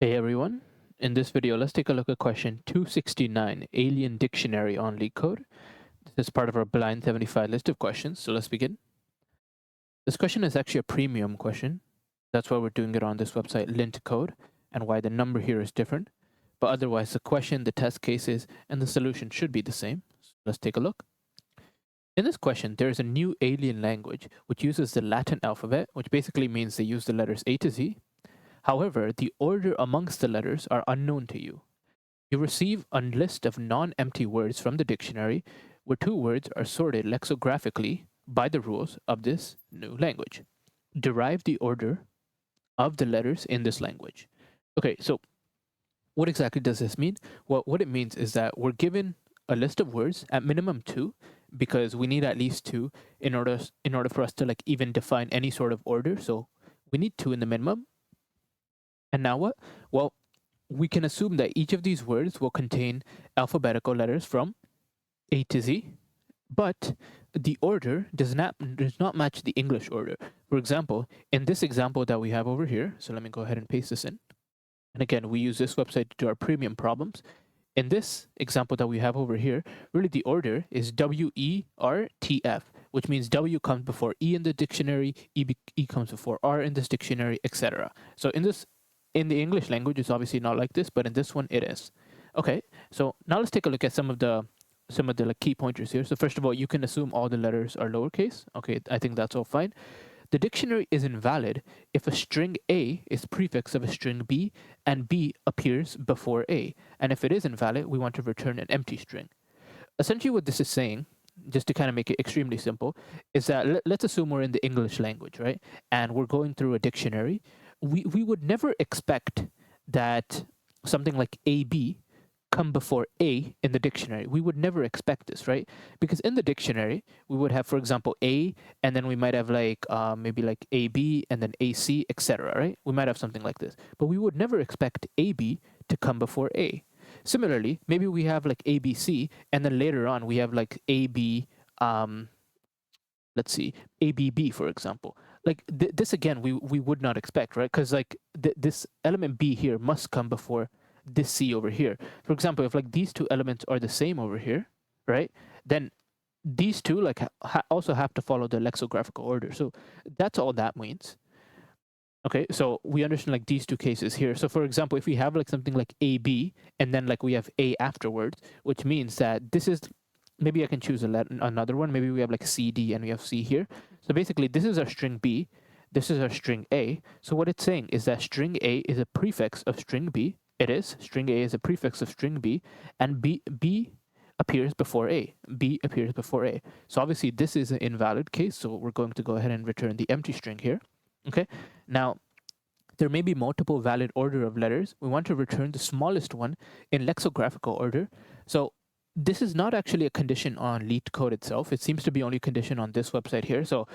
Hey everyone, in this video let's take a look at question 269, Alien Dictionary on Leetcode. This is part of our blind 75 list of questions, so let's begin. This question is actually a premium question. That's why we're doing it on this website, Leetcode, and why the number here is different. But otherwise the question, the test cases, and the solution should be the same. So let's take a look. In this question, there is a new alien language which uses the Latin alphabet, which basically means they use the letters A to Z. However, the order amongst the letters are unknown to you. You receive a list of non-empty words from the dictionary where two words are sorted lexicographically by the rules of this new language. Derive the order of the letters in this language. Okay, so what exactly does this mean? Well, what it means is that we're given a list of words, at minimum two, because we need at least two in order for us to like even define any sort of order. So we need two in the minimum. And now what? Well, we can assume that each of these words will contain alphabetical letters from A to Z, but the order does not match the English order. For example, in this example that we have over here, so let me go ahead and paste this in. And again, we use this website to do our premium problems. In this example that we have over here, really the order is WERTF, which means W comes before E in the dictionary, E comes before R in this dictionary, etc. So in the English language, it's obviously not like this, but in this one, it is. Okay, so now let's take a look at some of the like key pointers here. So first of all, you can assume all the letters are lowercase. Okay, I think that's all fine. The dictionary is invalid if a string A is prefix of a string B and B appears before A. And if it is invalid, we want to return an empty string. Essentially what this is saying, just to kind of make it extremely simple, is that let's assume we're in the English language, right? And we're going through a dictionary. We would never expect that something like AB come before A in the dictionary. We would never expect this, right? Because in the dictionary, we would have, for example, A, and then we might have like maybe like AB and then AC, etc., right? We might have something like this. But we would never expect AB to come before A. Similarly, maybe we have like ABC, and then later on we have like AB, let's see, ABB, for example. Like this again, we would not expect, right? Because like this element B here must come before this C over here. For example, if like these two elements are the same over here, right? Then these two like also have to follow the lexicographical order. So that's all that means. Okay, so we understand like these two cases here. So for example, if we have like something like AB and then like we have A afterwards, which means that this is, maybe I can choose another one. Maybe we have like CD and we have C here. So basically this is our string B, this is our string A. So what it's saying is that string A is a prefix of string B. It is, string A is a prefix of string B, and B appears before A. B appears before A. So obviously this is an invalid case, so we're going to go ahead and return the empty string here. Okay, now there may be multiple valid order of letters. We want to return the smallest one in lexicographical order. So this is not actually a condition on Leetcode itself. It seems to be only a condition on this website here. So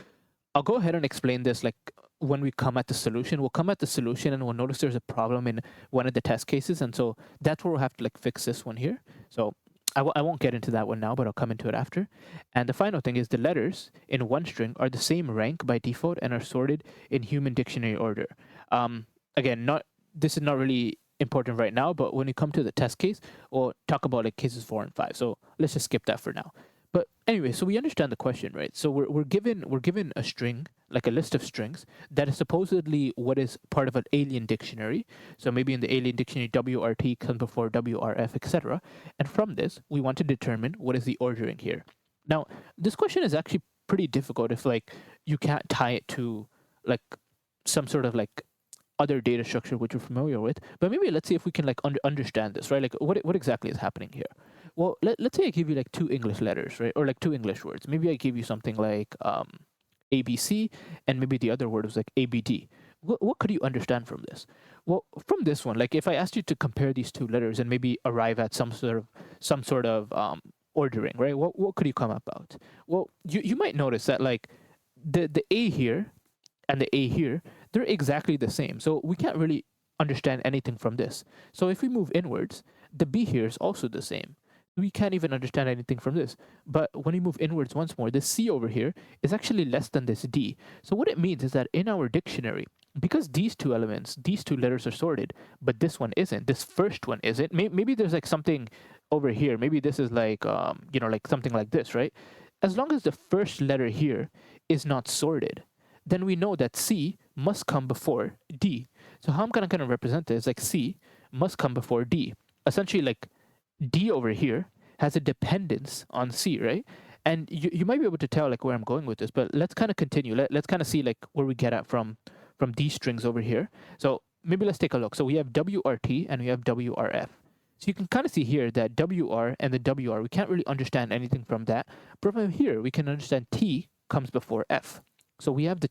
I'll go ahead and explain this like when we come at the solution. We'll come at the solution and we'll notice there's a problem in one of the test cases. And so that's where we'll have to like fix this one here. So I won't get into that one now, but I'll come into it after. And the final thing is the letters in one string are the same rank by default and are sorted in human dictionary order. Again, this is not really important right now, but when you come to the test case, we'll talk about like cases 4 and 5. So let's just skip that for now. But anyway, so we understand the question, right? So we're given a string, like a list of strings that is supposedly what is part of an alien dictionary. So maybe in the alien dictionary, WRT comes before WRF, etc. And from this, we want to determine what is the ordering here. Now, this question is actually pretty difficult if like you can't tie it to like some sort of like other data structure which you're familiar with. But maybe let's see if we can like understand this, right? Like what exactly is happening here? Well, let's say I give you like two English letters, right? Or like two English words. Maybe I give you something like ABC, and maybe the other word was like ABD. What could you understand from this? Well, from this one, like if I asked you to compare these two letters and maybe arrive at some sort of ordering, right? What could you come about? Well, you might notice that like the A here and the A here, they're exactly the same. So we can't really understand anything from this. So if we move inwards, the B here is also the same. we can't even understand anything from this. But when we move inwards once more, this C over here is actually less than this D. So what it means is that in our dictionary, because these two elements, these two letters are sorted, but this one isn't, this first one isn't, maybe there's like something over here. Maybe this is like, like something like this, right? As long as the first letter here is not sorted, then we know that C must come before D. So how I'm gonna kind of represent this, like C must come before D. Essentially, like D over here has a dependence on C, right? And you might be able to tell like where I'm going with this, but let's kind of continue. Let's kind of see like where we get at from these strings over here. So maybe let's take a look. So we have WRT and we have WRF. So you can kind of see here that WR and the WR, we can't really understand anything from that. But from here, we can understand T comes before F. So we have the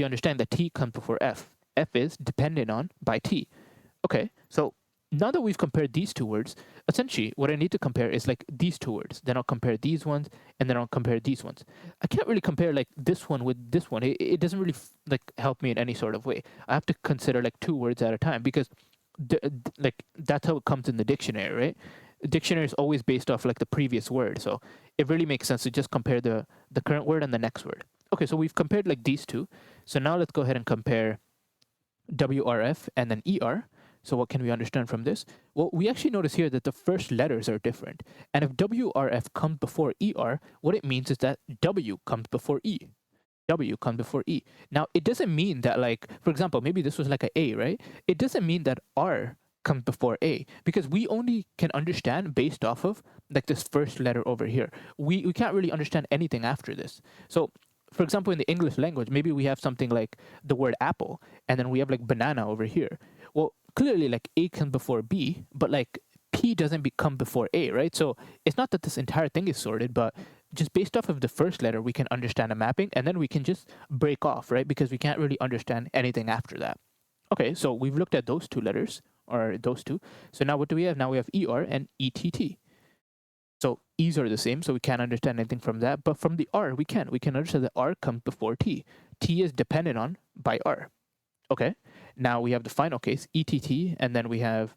understanding that T comes before F. F is dependent on by T. Okay, so now that we've compared these two words, essentially what I need to compare is like these two words. Then I'll compare these ones, and then I'll compare these ones. I can't really compare like this one with this one. It doesn't really like help me in any sort of way. I have to consider like two words at a time because like that's how it comes in the dictionary, right? The dictionary is always based off like the previous word. So it really makes sense to just compare the current word and the next word. Okay, so we've compared like these two. So now let's go ahead and compare WRF and then ER. So what can we understand from this? Well, we actually notice here that the first letters are different. And if WRF comes before ER, what it means is that W comes before E. W comes before E. Now, it doesn't mean that, like, for example, maybe this was like a A, right? It doesn't mean that R comes before A, because we only can understand based off of like this first letter over here. We can't really understand anything after this. So for example, in the English language, maybe we have something like the word apple, and then we have like banana over here. Well, clearly like A comes before B, but like P doesn't come before A, right? So it's not that this entire thing is sorted, but just based off of the first letter, we can understand a mapping, and then we can just break off, right? Because we can't really understand anything after that. Okay, so we've looked at those two letters, or those two. So now what do we have? Now we have ER and ETT. So E's are the same, so we can't understand anything from that. But from the R, we can. We can understand that R comes before T. T is dependent on by R. Okay, now we have the final case, ETT, and then we have,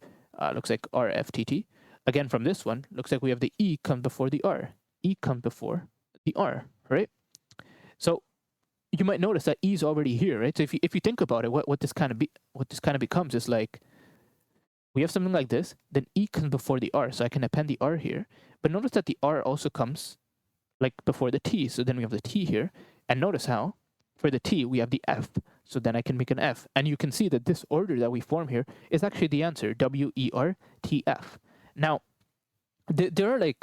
looks like RFTT. Again, from this one, looks like we have the E come before the R. E come before the R, right? So you might notice that E is already here, right? So if you think about it, what this kind of becomes is like, we have something like this, then E comes before the R, so I can append the R here. But notice that the R also comes like before the T, so then we have the T here. And notice how for the T we have the F, so then I can make an F. And you can see that this order that we form here is actually the answer, WERTF. Now, there are like,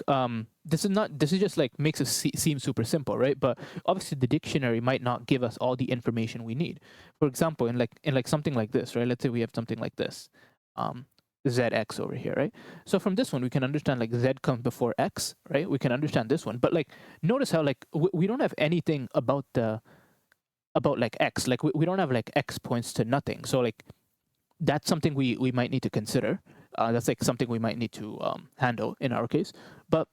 this is just like makes it seem super simple, right? But obviously the dictionary might not give us all the information we need. For example, in like something like this, right? Let's say we have something like this. ZX over here, right? So from this one, we can understand like Z comes before X, right? We can understand this one, but like notice how like we don't have anything about like X, like we don't have like X points to nothing. So like that's something we might need to consider. That's like something we might need to handle in our case. But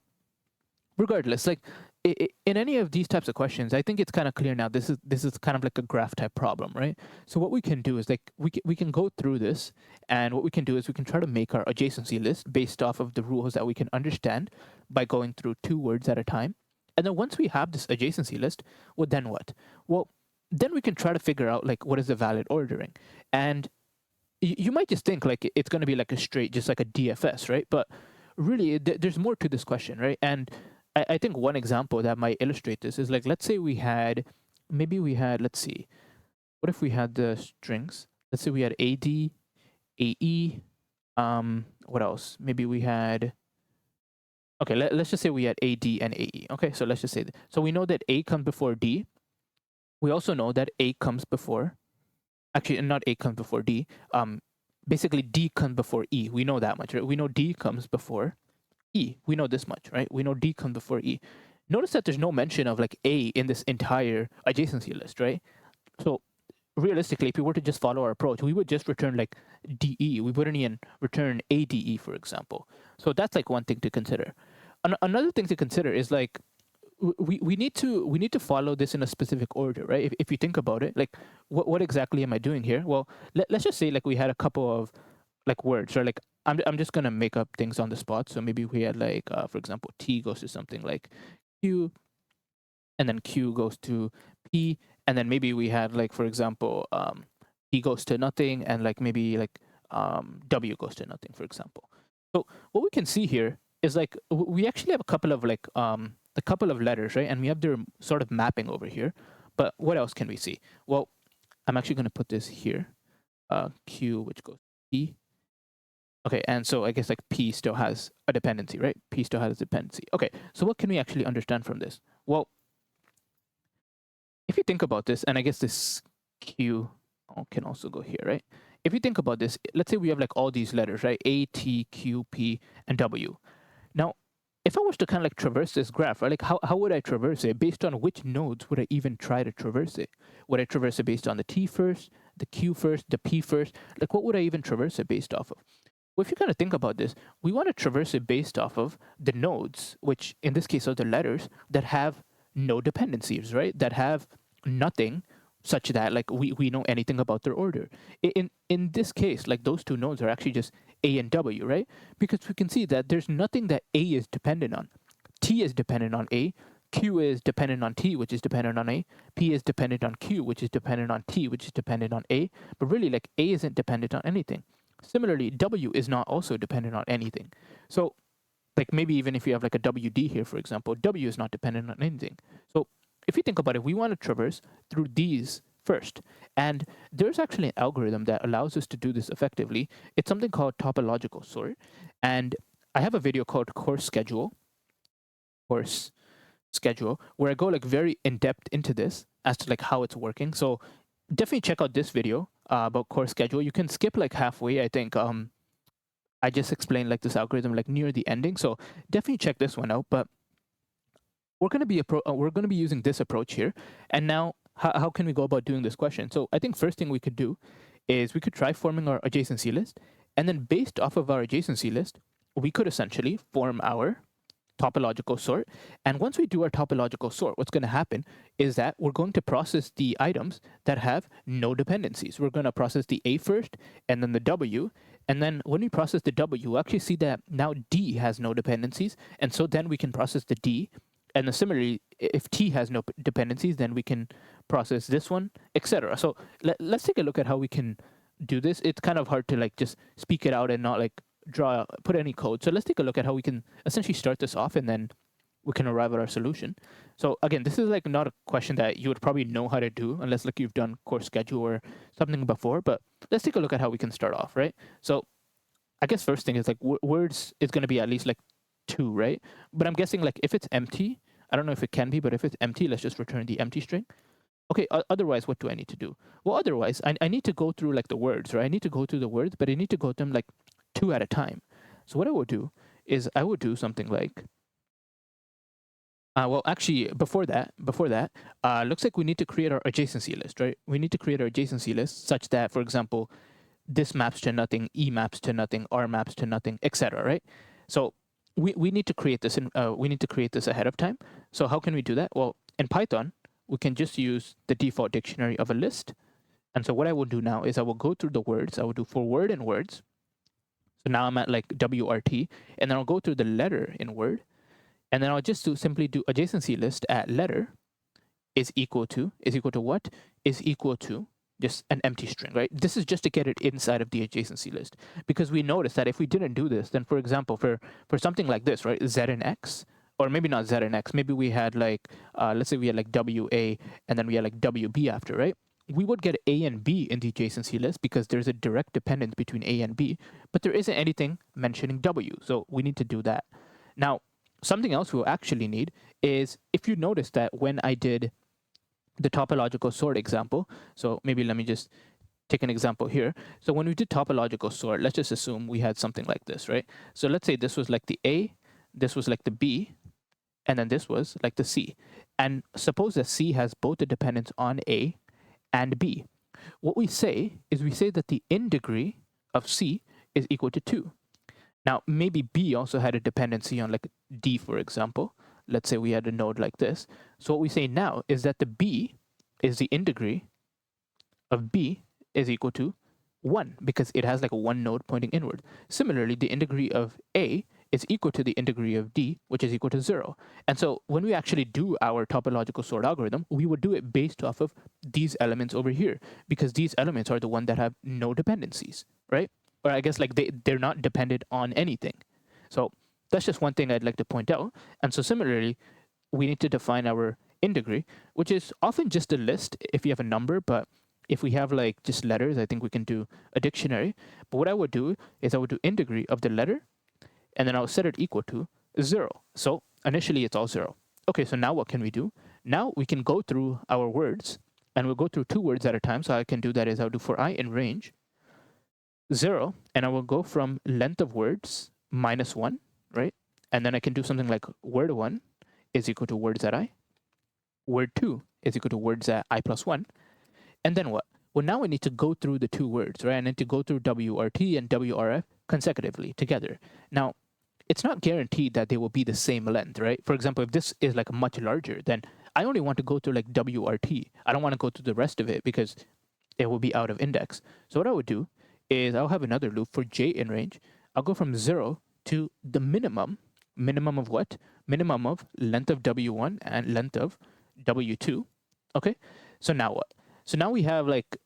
regardless, like in any of these types of questions, I think it's kind of clear now. This is kind of like a graph type problem, right? So what we can do is like we can go through this, and what we can do is we can try to make our adjacency list based off of the rules that we can understand by going through two words at a time. And then once we have this adjacency list, well, then what? Well, then we can try to figure out like what is the valid ordering. And you might just think like it's going to be like a straight, just like a DFS, right? But really, there's more to this question, right? And I think one example that might illustrate this is like, let's say let's see, what if we had the strings? Let's say we had AD, AE, what else? Maybe we had, okay, let's just say we had AD and AE. Okay, so let's just say that. So we know that A comes before D. We also know that A comes before, actually not A comes before D. Basically D comes before E. We know that much, right? We know D comes before E. We know this much, right? We know D comes before E. Notice that there's no mention of like A in this entire adjacency list, right? So realistically, if we were to just follow our approach, we would just return like DE. We wouldn't even return ADE, for example. So that's like one thing to consider. Another thing to consider is like we need to follow this in a specific order, right? If you think about it, like what exactly am I doing here? Well, let's just say like we had a couple of like words, right? Like I'm just gonna make up things on the spot. So maybe we had like for example, T goes to something like Q, and then Q goes to P, and then maybe we had like for example, P goes to nothing, and like maybe like W goes to nothing, for example. So what we can see here is like we actually have a couple of like a couple of letters, right? And we have their sort of mapping over here. But what else can we see? Well, I'm actually going to put this here, Q, which goes to P. Okay, and so I guess like P still has a dependency, right? P still has a dependency. Okay, so what can we actually understand from this? Well, if you think about this, and I guess this Q can also go here, right? If you think about this, let's say we have like all these letters, right? A, T, Q, P, and W. Now, if I was to kind of like traverse this graph, right? Like how would I traverse it? Based on which nodes would I even try to traverse it? Would I traverse it based on the T first, the Q first, the P first? Like what would I even traverse it based off of? Well, if you kind of think about this, we want to traverse it based off of the nodes, which in this case are the letters that have no dependencies, right? That have nothing such that like we know anything about their order. In this case, like those two nodes are actually just A and W, right? Because we can see that there's nothing that A is dependent on. T is dependent on A, Q is dependent on T, which is dependent on A, P is dependent on Q, which is dependent on T, which is dependent on A, but really like A isn't dependent on anything. Similarly, W is not also dependent on anything. So like maybe even if you have like a WD here, for example, W is not dependent on anything. So if you think about it, we want to traverse through these first. And there's actually an algorithm that allows us to do this effectively. It's something called topological sort. And I have a video called course schedule, where I go like very in depth into this as to like how it's working. So definitely check out this video about course schedule. You can skip like halfway. I think I just explained like this algorithm like near the ending. So definitely check this one out. But we're going to be using this approach here. And now how can we go about doing this question? So I think first thing we could do is we could try forming our adjacency list, and then based off of our adjacency list, we could essentially form our topological sort. And once we do our topological sort, what's going to happen is that we're going to process the items that have no dependencies. We're going to process the A first, and then the W. And then when we process the W, we'll actually see that now D has no dependencies. And so then we can process the D. And then similarly, if T has no dependencies, then we can process this one, etc. So let's take a look at how we can do this. It's kind of hard to like just speak it out and not like put any code. So let's take a look at how we can essentially start this off, and then we can arrive at our solution. So again, this is like not a question that you would probably know how to do unless like you've done course schedule or something before, but let's take a look at how we can start off, right? So I guess first thing is like words is going to be at least like 2, right? But I'm guessing like if it's empty, I don't know if it can be, but if it's empty, let's just return the empty string. Okay, otherwise, what do I need to do? Well, otherwise, I need to go through like the words, right? I need to go through the words, but I need to go through them like 2 at a time. So what I would do is I would do something like, well, actually, before that, looks like we need to create our adjacency list, right? We need to create our adjacency list such that, for example, this maps to nothing, E maps to nothing, R maps to nothing, etc. Right? So we need to create this. We need to create this ahead of time. So how can we do that? Well, in Python, we can just use the default dictionary of a list. And so what I will do now is I will go through the words. I will do for word in words. So now I'm at like WRT, and then I'll go through the letter in word, and then I'll just simply do adjacency list at letter is equal to what? Is equal to just an empty string, right? This is just to get it inside of the adjacency list, because we noticed that if we didn't do this, then for example, for something like this, right, Z and X, or maybe not Z and X, maybe we had like, let's say we had like WA, and then we had like WB after, right? We would get A and B in the adjacency list because there's a direct dependence between A and B, but there isn't anything mentioning W, so we need to do that. Now, something else we'll actually need is, if you notice that when I did the topological sort example, so maybe let me just take an example here. So when we did topological sort, let's just assume we had something like this, right? So let's say this was like the A, this was like the B, and then this was like the C. And suppose that C has both the dependence on A and B. What we say is we say that the in degree of C is equal to 2. Now, maybe B also had a dependency on like D, for example. Let's say we had a node like this. So what we say now is that the B is the in degree of B is equal to 1 because it has like one node pointing inward. Similarly, the integrity of A is equal to the integrity of D, which is equal to 0. And so when we actually do our topological sort algorithm, we would do it based off of these elements over here, because these elements are the ones that have no dependencies, right? Or I guess like they're not dependent on anything. So that's just one thing I'd like to point out. And so similarly, we need to define our integrity, which is often just a list if you have a number, but if we have like just letters, I think we can do a dictionary. But what I would do is I would do integrity of the letter, and then I'll set it equal to 0. So initially it's all 0. Okay, so now what can we do? Now we can go through our words, and we'll go through 2 words at a time. So I can do that is I'll do for I in range 0, and I will go from length of words minus 1, right? And then I can do something like word 1 is equal to words at I. Word 2 is equal to words at I plus 1. And then what? Well, now I need to go through the 2 words, right? I need to go through WRT and WRF consecutively together. Now, it's not guaranteed that they will be the same length, right? For example, if this is like much larger, then I only want to go through like WRT. I don't want to go through the rest of it because it will be out of index. So what I would do is I'll have another loop for J in range. I'll go from 0 to the minimum. Minimum of what? Minimum of length of W1 and length of W2. Okay, so now what? So now we have like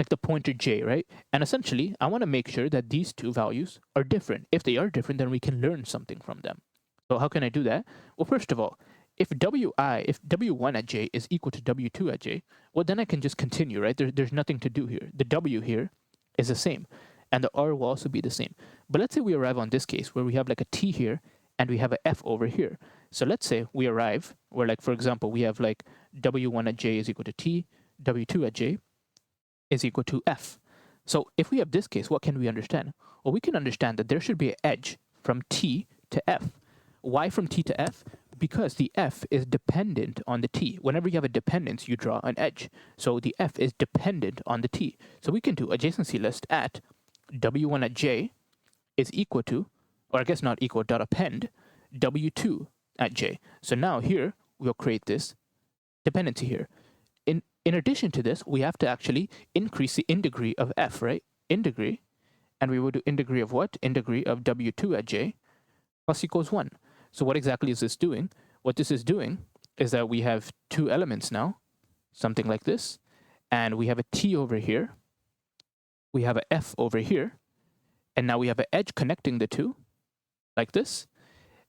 the pointer J, right? And essentially, I want to make sure that these 2 values are different. If they are different, then we can learn something from them. So how can I do that? Well, first of all, if W1 at J is equal to W2 at J, well, then I can just continue, right? There's nothing to do here. The W here is the same, and the R will also be the same. But let's say we arrive on this case where we have like a T here, and we have a F over here. So let's say we arrive where, like, for example, we have like W1 at J is equal to T, W2 at J is equal to F. So if we have this case, what can we understand? Well, we can understand that there should be an edge from T to F. Why from T to F? Because the F is dependent on the T. Whenever you have a dependence, you draw an edge. So the F is dependent on the T. So we can do adjacency list at W1 at J is equal to, or I guess not equal, dot append W2 at J. So now here, we'll create this dependency here. In addition to this, we have to actually increase the integrity of F, right? Integrity, and we will do integrity of what? Integrity of W2 at J plus equals 1. So what exactly is this doing? What this is doing is that we have 2 elements now, something like this, and we have a T over here, we have a F over here, and now we have an edge connecting the 2, like this.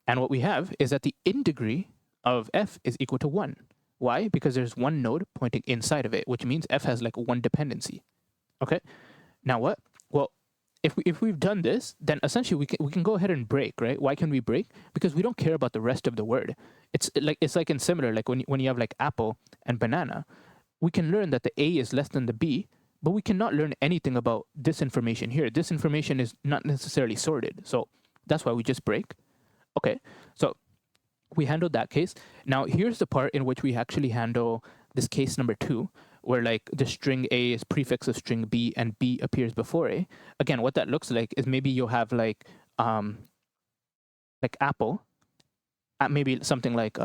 And what we have is that the integrity of F is equal to 1. Why? Because there's 1 node pointing inside of it, which means F has like 1 dependency. Okay. Now what? Well, if we've done this, then essentially we can go ahead and break, right? Why can we break? Because we don't care about the rest of the word. It's like in similar, like when you have like apple and banana, we can learn that the A is less than the B, but we cannot learn anything about this information here. This information is not necessarily sorted. So that's why we just break. Okay. So we handled that case. Now here's the part in which we actually handle this case number 2, where like the string A is prefix of string B and B appears before A. Again, what that looks like is maybe you'll have like apple, maybe something like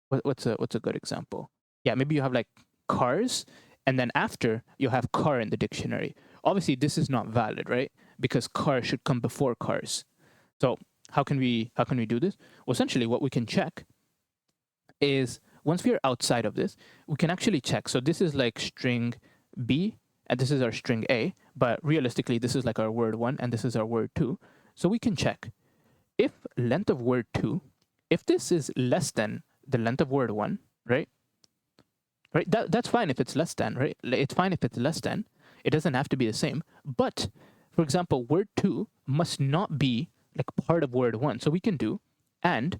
what's a good example? Yeah, maybe you have like cars, and then after you'll have car in the dictionary. Obviously, this is not valid, right? Because car should come before cars. So how can we do this? Well, essentially what we can check is once we are outside of this, we can actually check. So this is like string B, and this is our string A, but realistically, this is like our word 1, and this is our word 2. So we can check if length of word 2, if this is less than the length of word 1, right? Right, that's fine if it's less than, right? It's fine if it's less than. It doesn't have to be the same. But, for example, word 2 must not be like part of word 1. So we can do and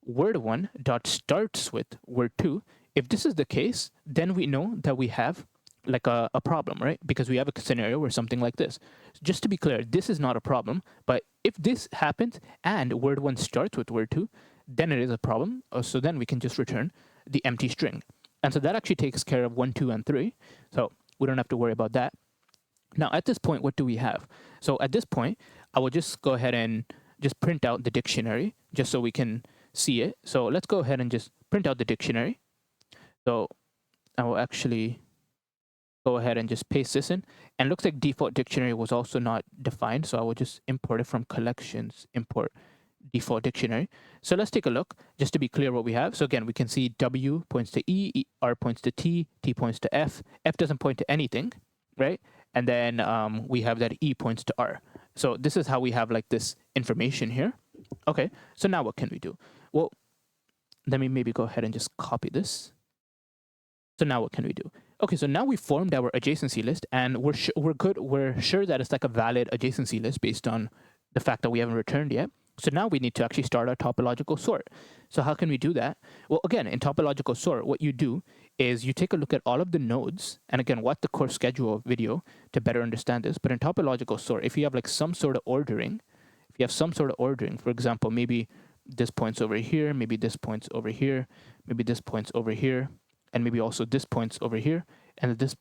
word 1 dot starts with word 2. If this is the case, then we know that we have like a problem, right? Because we have a scenario where something like this. Just to be clear, this is not a problem, but if this happens and word 1 starts with word 2, then it is a problem. So then we can just return the empty string. And so that actually takes care of 1, 2, and 3. So we don't have to worry about that. Now, at this point, what do we have? So at this point, I will just go ahead and just print out the dictionary just so we can see it. So let's go ahead and just print out the dictionary. So I will actually go ahead and just paste this in. And it looks like default dictionary was also not defined. So I will just import it from collections, import default dictionary. So let's take a look just to be clear what we have. So again, we can see W points to E, R points to T points to F doesn't point to anything, right? And then we have that E points to R. So this is how we have like this information here. Okay, so now what can we do? Well, let me maybe go ahead and just copy this. So now what can we do? Okay, so now we formed our adjacency list, and we're good. We're sure that it's like a valid adjacency list based on the fact that we haven't returned yet. So now we need to actually start our topological sort. So how can we do that? Well, again, in topological sort, what you do is you take a look at all of the nodes, and again, watch the course schedule video to better understand this. But in topological sort, if you have like some sort of ordering, for example, maybe this point's over here, maybe this point's over here, maybe this point's over here, and maybe also this point's over here, and this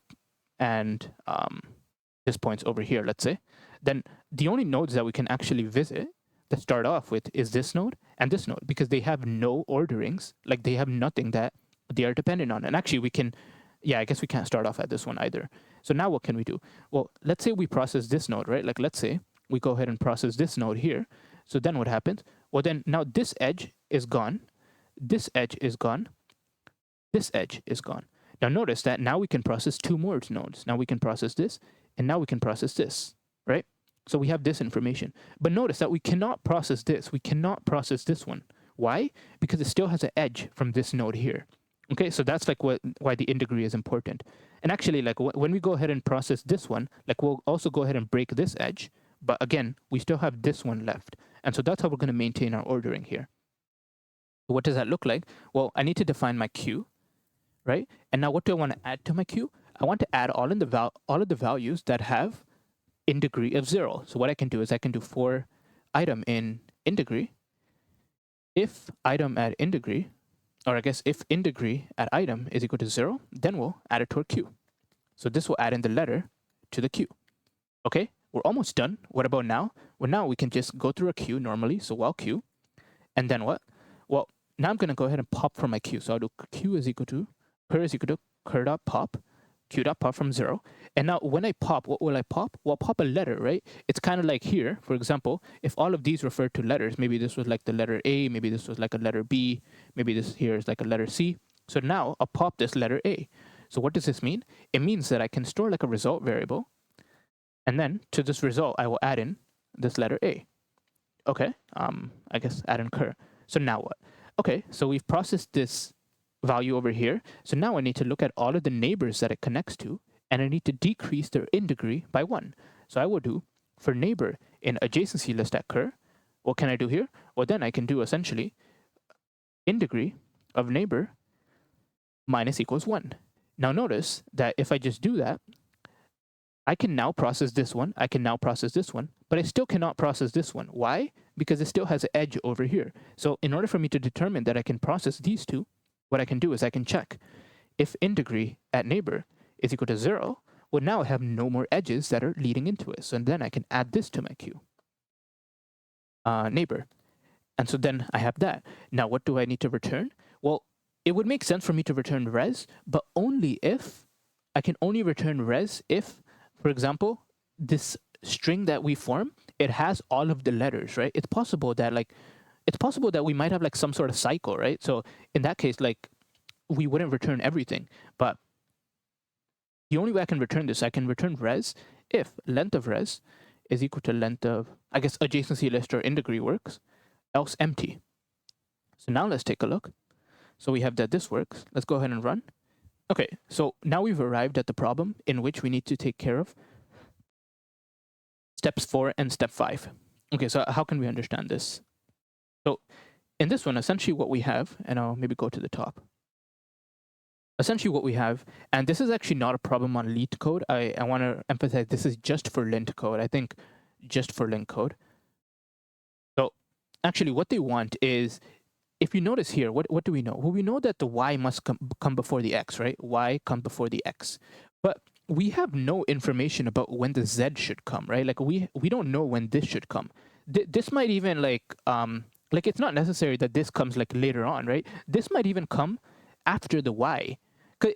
point's over here, let's say, then the only nodes that we can actually visit that start off with is this node and this node, because they have no orderings, like they have nothing that they are dependent on. And actually we can, yeah, I guess we can't start off at this one either. So now what can we do? Well, let's say we process this node, right? Like let's say we go ahead and process this node here. So then what happens? Well, then now this edge is gone. This edge is gone. This edge is gone. Now notice that now we can process two more nodes. Now we can process this, and now we can process this, right? So we have this information. But notice that we cannot process this. We cannot process this one. Why? Because it still has an edge from this node here. Okay, so that's like why the in degree is important. And actually, like when we go ahead and process this one, like we'll also go ahead and break this edge. But again, we still have this one left. And so that's how we're going to maintain our ordering here. What does that look like? Well, I need to define my queue, right? And now what do I want to add to my queue? I want to add all of the values that have in degree of 0. So what I can do is I can do for item in degree, if item at in degree, or I guess if in degree at item is equal to 0, then we'll add it to our queue. So this will add in the letter to the queue. Okay, we're almost done. What about now? Well, now we can just go through a queue normally. So while queue, and then what? Well, now I'm going to go ahead and pop from my queue. So I'll do queue is equal to cur.pop, q.pop from 0. And now when I pop, what will I pop? Well, I'll pop a letter, right? It's kind of like here, for example, if all of these refer to letters, maybe this was like the letter A, maybe this was like a letter B, maybe this here is like a letter C. So now I'll pop this letter A. So what does this mean? It means that I can store like a result variable, and then to this result, I will add in this letter A. Okay, I guess add in cur. So now what? Okay, so we've processed this value over here. So now I need to look at all of the neighbors that it connects to, and I need to decrease their in degree by 1. So I will do for neighbor in adjacency list at cur. What can I do here? Well, then I can do essentially in degree of neighbor minus equals 1. Now notice that if I just do that, I can now process this one, I can now process this one, but I still cannot process this one. Why? Because it still has an edge over here. So in order for me to determine that I can process these two, what I can do is I can check if in degree at neighbor is equal to 0, well, now I have no more edges that are leading into it. So then I can add this to my queue, neighbor. And so then I have that. Now what do I need to return? Well, it would make sense for me to return res, but only if, I can only return res if, for example, this string that we form, it has all of the letters, right? It's possible that we might have like some sort of cycle, right? So in that case, like we wouldn't return everything, but the only way I can return this, I can return res if length of res is equal to length of, I guess, adjacency list or in degree works, else empty. So now let's take a look. So we have that this works. Let's go ahead and run. Okay, so now we've arrived at the problem in which we need to take care of steps 4 and step 5. Okay, so how can we understand this? So in this one, essentially what we have, and I'll maybe go to the top. Essentially what we have, and this is actually not a problem on Leetcode. I want to emphasize this is just for Leetcode. I think just for Leetcode. So actually what they want is, if you notice here, what do we know? Well, we know that the y must come before the x, right? Y come before the x. But we have no information about when the z should come, right? Like we don't know when this should come. This might even like it's not necessary that this comes like later on, right? This might even come after the y.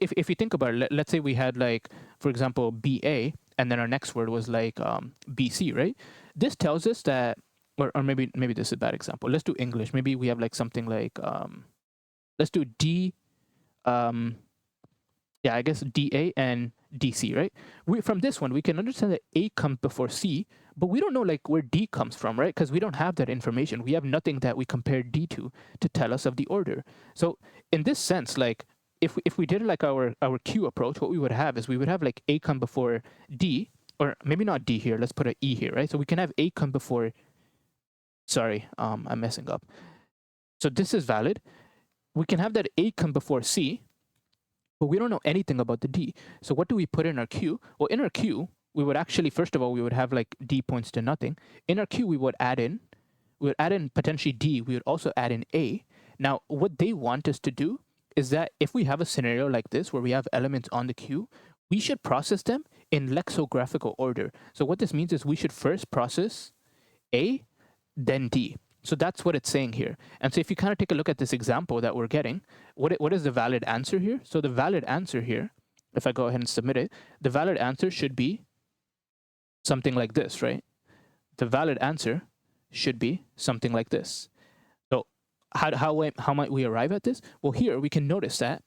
if you think about it, let's say we had like, for example, BA, and then our next word was like BC, right? This tells us that, or maybe this is a bad example. Let's do English. Maybe we have like something like, let's do D, yeah, I guess DA and DC, right? From this one, we can understand that A comes before C, but we don't know like where D comes from, right? Because we don't have that information. We have nothing that we compare D to tell us of the order. So in this sense, like if we did like our Q approach, what we would have is we would have like A come before D, or maybe not D here. Let's put an E here, right? So we can have A come before. Sorry, I'm messing up. So this is valid. We can have that A come before C, but we don't know anything about the D. So what do we put in our Q? Well, in our Q, we would actually, first of all, we would have like D points to nothing. In our Q, we would add in potentially D. We would also add in A. Now, what they want us to do is that if we have a scenario like this where we have elements on the Q, we should process them in lexicographical order. So what this means is we should first process A, then D. So that's what it's saying here. And so if you kind of take a look at this example that we're getting, what is the valid answer here? So the valid answer here, if I go ahead and submit it, the valid answer should be something like this, right? The valid answer should be something like this. So how might we arrive at this? Well, here we can notice that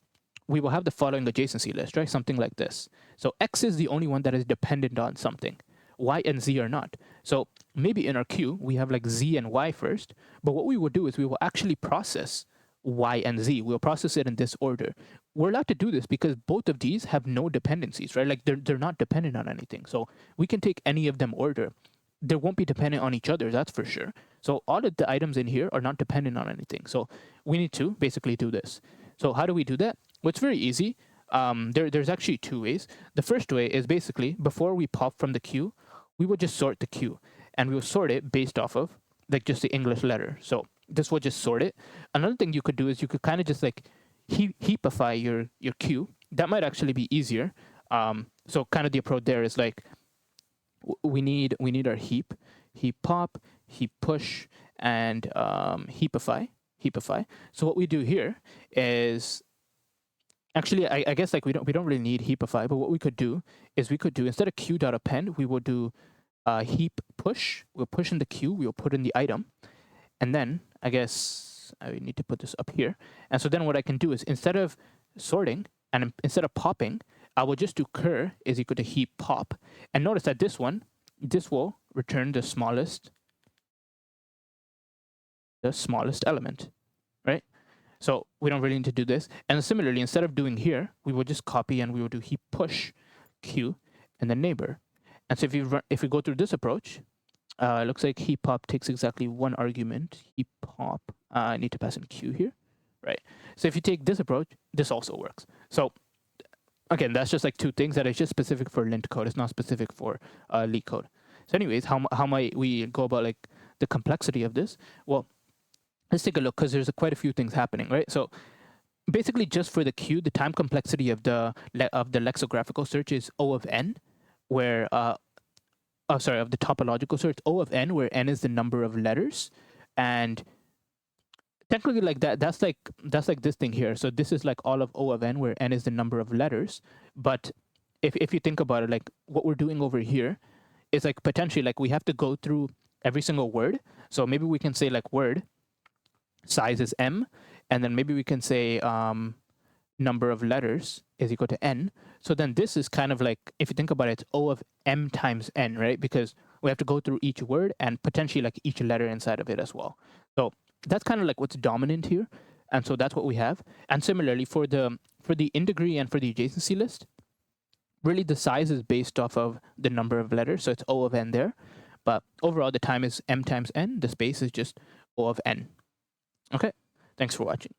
we will have the following adjacency list, right? Something like this. So X is the only one that is dependent on something. Y and Z are not. So maybe in our Q, we have like Z and Y first, but what we will do is we will actually process Y and Z. We'll process it in this order. We're allowed to do this because both of these have no dependencies, right? Like they're not dependent on anything. So we can take any of them order. They won't be dependent on each other, that's for sure. So all of the items in here are not dependent on anything. So we need to basically do this. So how do we do that? Well, it's very easy. There's actually two ways. The first way is basically before we pop from the Q, we will just sort the Q, and we will sort it based off of like just the English letter. So this will just sort it. Another thing you could do is you could kind of just like heapify your Q. That might actually be easier. So kind of the approach there is like we need our heap pop, heap push, and heapify. So what we do here is actually I guess like we don't really need heapify, but what we could do is we could do, instead of q.append, we will do heap push. We'll push in the Q, we'll put in the item, and then I guess I need to put this up here. And so then what I can do is instead of sorting and instead of popping, I will just do cur is equal to heap pop. And notice that this will return the smallest element, right? So we don't really need to do this. And similarly, instead of doing here, we will just copy and we will do heap push Q and then neighbor. And so if we go through this approach, it looks like heap pop takes exactly one argument. Heap pop, I need to pass in Q here, right? So if you take this approach, this also works. So again, that's just like two things that is just specific for Leetcode. It's not specific for Leetcode. So anyways, how might we go about like the complexity of this? Well, let's take a look because there's quite a few things happening, right? So basically just for the Q, the time complexity of the lexicographical search is O of n, where of the topological search, O of n, where n is the number of letters. And technically like that's like this thing here. So this is like all of O of n, where n is the number of letters. But if you think about it, like what we're doing over here is like potentially like we have to go through every single word. So maybe we can say like word size is m, and then maybe we can say number of letters is equal to n. So then this is kind of like, if you think about it, it's O of m times n, right? Because we have to go through each word and potentially like each letter inside of it as well. So that's kind of like what's dominant here. And so that's what we have. And similarly for the in degree and for the adjacency list, really the size is based off of the number of letters. So it's O of n there. But overall the time is m times n. The space is just O of n. Okay, thanks for watching.